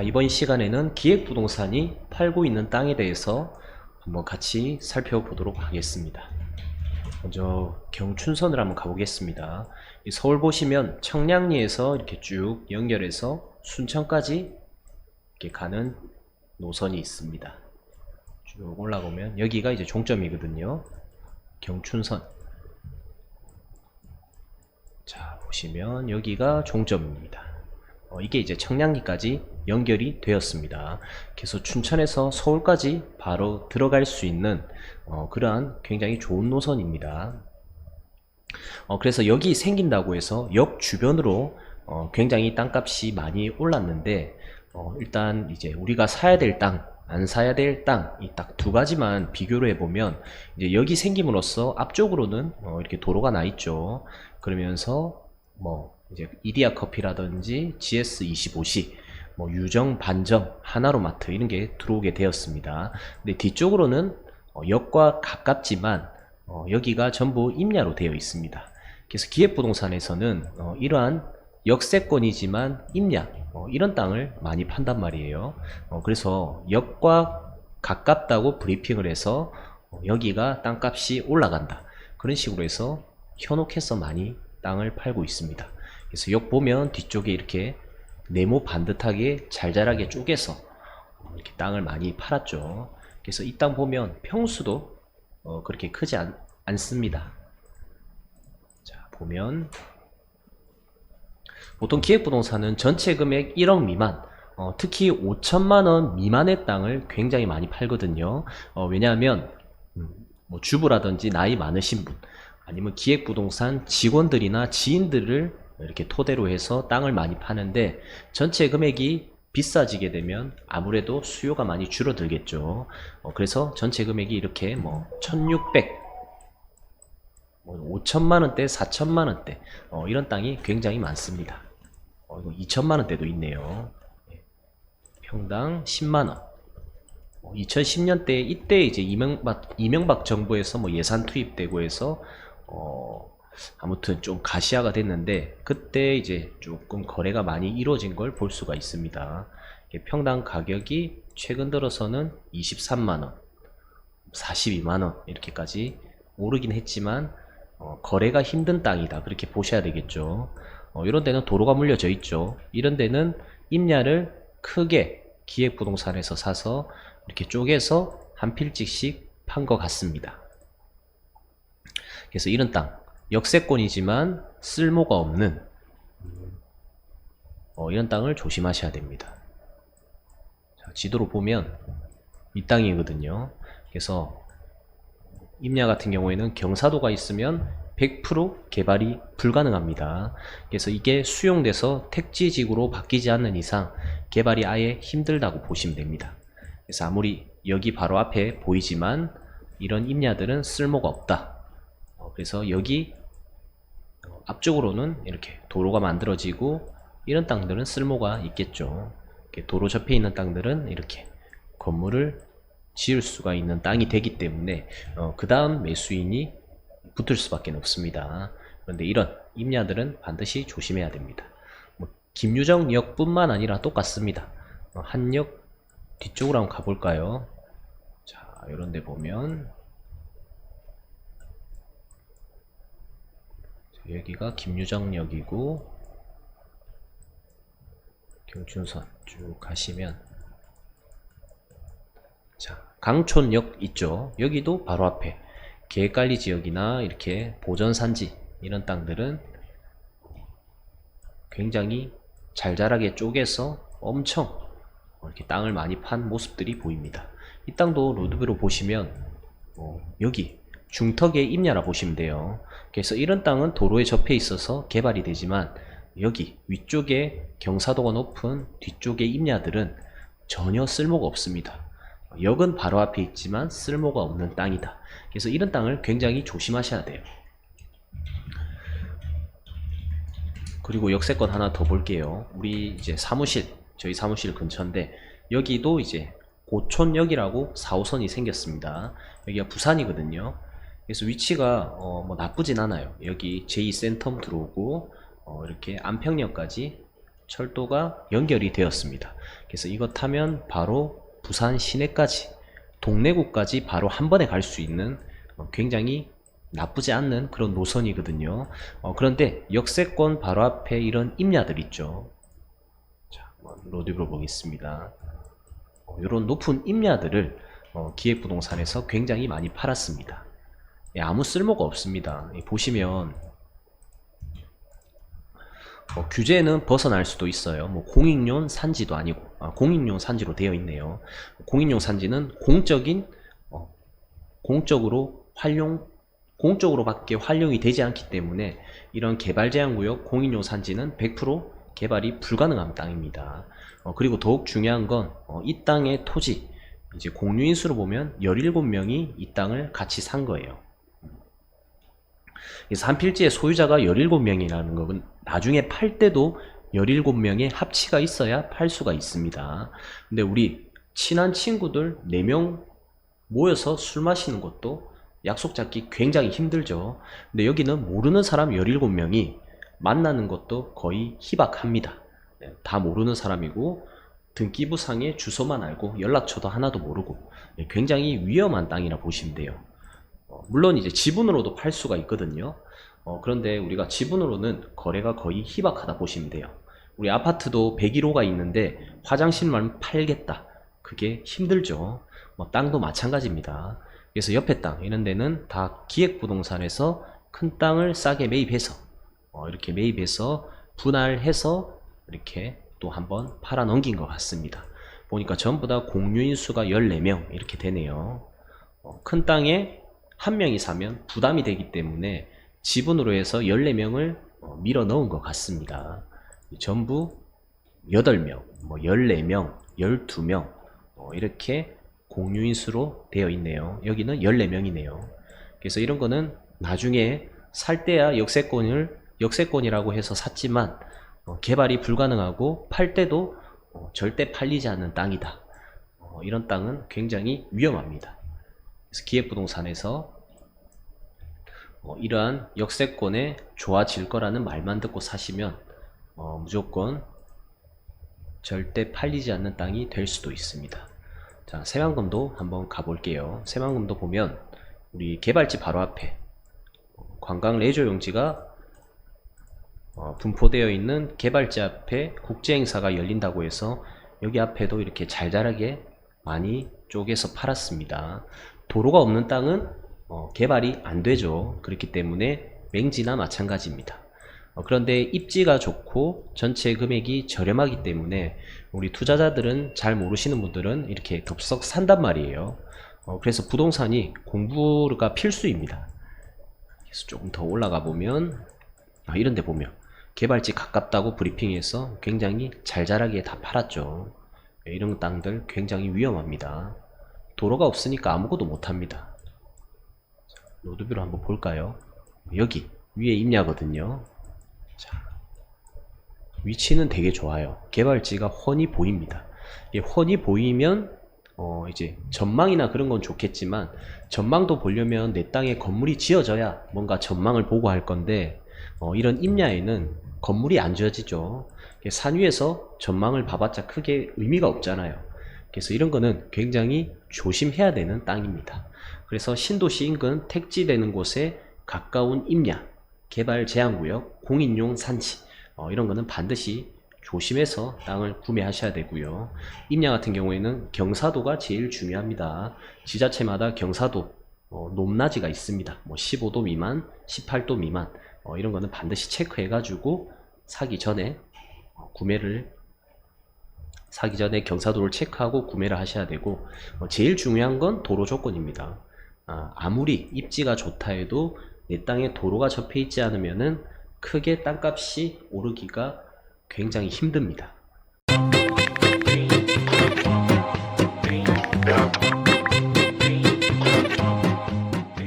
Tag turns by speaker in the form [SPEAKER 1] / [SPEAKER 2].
[SPEAKER 1] 자, 이번 시간에는 기획부동산이 팔고 있는 땅에 대해서 한번 같이 살펴보도록 하겠습니다. 먼저 경춘선을 한번 가보겠습니다. 서울 보시면 청량리에서 이렇게 쭉 연결해서 순천까지 이렇게 가는 노선이 있습니다. 쭉 올라오면 여기가 이제 종점이거든요. 경춘선. 자, 보시면 여기가 종점입니다. 이게 이제 청량리까지 연결이 되었습니다. 그래서 춘천에서 서울까지 바로 들어갈 수 있는 그러한 굉장히 좋은 노선입니다. 그래서 여기 생긴다고 해서 역 주변으로 굉장히 땅값이 많이 올랐는데 일단 이제 우리가 사야 될 땅, 안 사야 될 땅, 이 딱 두 가지만 비교를 해보면 이제 여기 생김으로써 앞쪽으로는 이렇게 도로가 나 있죠. 그러면서 이제 이디야 커피라든지 GS25시, 유정, 반정, 하나로마트 이런 게 들어오게 되었습니다. 근데 뒤쪽으로는 역과 가깝지만 여기가 전부 임야로 되어 있습니다. 그래서 기획부동산에서는 이러한 역세권이지만 임야 이런 땅을 많이 판단 말이에요. 그래서 역과 가깝다고 브리핑을 해서 여기가 땅값이 올라간다 그런 식으로 해서 현혹해서 많이 땅을 팔고 있습니다. 그래서 역 보면 뒤쪽에 이렇게 네모 반듯하게 잘잘하게 쪼개서 이렇게 땅을 많이 팔았죠. 그래서 이 땅 보면 평수도 그렇게 크지 않습니다. 자, 보면 보통 기획부동산은 전체 금액 1억 미만, 특히 5천만원 미만의 땅을 굉장히 많이 팔거든요. 왜냐하면 주부라든지 나이 많으신 분, 아니면 기획부동산 직원들이나 지인들을 이렇게 토대로 해서 땅을 많이 파는데 전체 금액이 비싸지게 되면 아무래도 수요가 많이 줄어들겠죠. 그래서 전체 금액이 이렇게 1600, 5천만원대, 4천만원대 이런 땅이 굉장히 많습니다. 이거 2천만원대도 있네요. 평당 10만원. 2010년대 이때 이제 이명박 정부에서 예산 투입되고 해서 아무튼 좀 가시화가 됐는데 그때 이제 조금 거래가 많이 이루어진 걸 볼 수가 있습니다. 평당 가격이 최근 들어서는 23만원, 42만원 이렇게까지 오르긴 했지만 거래가 힘든 땅이다 그렇게 보셔야 되겠죠. 이런 데는 도로가 물려져 있죠. 이런 데는 임야를 크게 기획부동산에서 사서 이렇게 쪼개서 한 필지씩 판 것 같습니다. 그래서 이런 땅 역세권이지만 쓸모가 없는 이런 땅을 조심하셔야 됩니다. 자, 지도로 보면 이 땅이거든요. 그래서 임야 같은 경우에는 경사도가 있으면 100% 개발이 불가능합니다. 그래서 이게 수용돼서 택지지구로 바뀌지 않는 이상 개발이 아예 힘들다고 보시면 됩니다. 그래서 아무리 여기 바로 앞에 보이지만 이런 임야들은 쓸모가 없다. 그래서 여기 앞쪽으로는 이렇게 도로가 만들어지고 이런 땅들은 쓸모가 있겠죠. 도로 접해 있는 땅들은 이렇게 건물을 지을 수가 있는 땅이 되기 때문에 그 다음 매수인이 붙을 수밖에 없습니다. 그런데 이런 임야들은 반드시 조심해야 됩니다. 김유정역 뿐만 아니라 똑같습니다. 한역 뒤쪽으로 한번 가볼까요? 자, 이런 데 보면 여기가 김유정역이고 경춘선 쭉 가시면 자, 강촌역 있죠. 여기도 바로 앞에 계획관리 지역이나 이렇게 보전산지 이런 땅들은 굉장히 잘잘하게 쪼개서 엄청 이렇게 땅을 많이 판 모습들이 보입니다. 이 땅도 로드뷰로 보시면 여기 중턱의 임야라 보시면 돼요. 그래서 이런 땅은 도로에 접해 있어서 개발이 되지만 여기 위쪽에 경사도가 높은 뒤쪽의 임야들은 전혀 쓸모가 없습니다. 역은 바로 앞에 있지만 쓸모가 없는 땅이다. 그래서 이런 땅을 굉장히 조심하셔야 돼요. 그리고 역세권 하나 더 볼게요. 우리 이제 저희 사무실 근처인데 여기도 이제 고촌역이라고 4호선이 생겼습니다. 여기가 부산이거든요. 그래서 위치가 나쁘진 않아요. 여기 제2센텀 들어오고 이렇게 안평역까지 철도가 연결이 되었습니다. 그래서 이거 타면 바로 부산 시내까지, 동래구까지 바로 한 번에 갈 수 있는 굉장히 나쁘지 않는 그런 노선이거든요. 그런데 역세권 바로 앞에 이런 임야들 있죠. 자, 로드뷰로 보겠습니다. 이런 높은 임야들을 기획부동산에서 굉장히 많이 팔았습니다. 아무 쓸모가 없습니다. 보시면 규제는 벗어날 수도 있어요. 공익용 산지도 아니고, 공익용 산지로 되어 있네요. 공익용 산지는 공적으로밖에 활용이 되지 않기 때문에 이런 개발제한구역 공익용 산지는 100% 개발이 불가능한 땅입니다. 그리고 더욱 중요한 건 이 땅의 토지, 이제 공유인 수로 보면 17명이 이 땅을 같이 산 거예요. 그래서 한 필지의 소유자가 17명이라는 것은 나중에 팔 때도 17명의 합치가 있어야 팔 수가 있습니다. 근데 우리 친한 친구들 4명 모여서 술 마시는 것도 약속 잡기 굉장히 힘들죠. 근데 여기는 모르는 사람 17명이 만나는 것도 거의 희박합니다. 다 모르는 사람이고 등기부상의 주소만 알고 연락처도 하나도 모르고 굉장히 위험한 땅이라 보시면 돼요. 물론 이제 지분으로도 팔 수가 있거든요. 그런데 우리가 지분으로는 거래가 거의 희박하다 보시면 돼요. 우리 아파트도 101호가 있는데 화장실만 팔겠다, 그게 힘들죠. 땅도 마찬가지입니다. 그래서 옆에 땅 이런 데는 다 기획부동산에서 큰 땅을 싸게 매입해서 이렇게 매입해서 분할해서 이렇게 또 한번 팔아 넘긴 것 같습니다. 보니까 전부 다 공유인 수가 14명 이렇게 되네요. 큰 땅에 한 명이 사면 부담이 되기 때문에 지분으로 해서 14명을 밀어 넣은 것 같습니다. 전부 8명, 14명, 12명 이렇게 공유인 수로 되어 있네요. 여기는 14명이네요. 그래서 이런 거는 나중에 살 때야 역세권이라고 해서 샀지만 개발이 불가능하고 팔 때도 절대 팔리지 않는 땅이다. 이런 땅은 굉장히 위험합니다. 그래서 기획부동산에서 이러한 역세권에 좋아질 거라는 말만 듣고 사시면 무조건 절대 팔리지 않는 땅이 될 수도 있습니다. 자, 새만금도 한번 가볼게요. 새만금도 보면 우리 개발지 바로 앞에 관광 레저 용지가 분포되어 있는 개발지 앞에 국제행사가 열린다고 해서 여기 앞에도 이렇게 잘잘하게 많이 쪼개서 팔았습니다. 도로가 없는 땅은 개발이 안 되죠. 그렇기 때문에 맹지나 마찬가지입니다. 그런데 입지가 좋고 전체 금액이 저렴하기 때문에 우리 투자자들은, 잘 모르시는 분들은 이렇게 덥석 산단 말이에요. 그래서 부동산이 공부가 필수입니다. 그래서 조금 더 올라가 보면 이런 데 보면 개발지 가깝다고 브리핑해서 굉장히 잘잘하게 다 팔았죠. 이런 땅들 굉장히 위험합니다. 도로가 없으니까 아무것도 못합니다. 로드뷰로 한번 볼까요? 여기 위에 임야거든요. 자, 위치는 되게 좋아요. 개발지가 훤히 보입니다. 훤히 보이면 이제 전망이나 그런 건 좋겠지만, 전망도 보려면 내 땅에 건물이 지어져야 뭔가 전망을 보고 할 건데 이런 임야에는 건물이 안 지어지죠. 산 위에서 전망을 봐봤자 크게 의미가 없잖아요. 그래서 이런 거는 굉장히 조심해야 되는 땅입니다. 그래서 신도시 인근 택지되는 곳에 가까운 임야, 개발 제한구역, 공인용 산지 이런 거는 반드시 조심해서 땅을 구매하셔야 되고요. 임야 같은 경우에는 경사도가 제일 중요합니다. 지자체마다 경사도 높낮이가 있습니다. 15도 미만, 18도 미만 이런 거는 반드시 체크해 가지고 사기 전에 경사도를 체크하고 구매를 하셔야 되고, 제일 중요한 건 도로 조건입니다. 아무리 입지가 좋다 해도 내 땅에 도로가 접해 있지 않으면은 크게 땅값이 오르기가 굉장히 힘듭니다.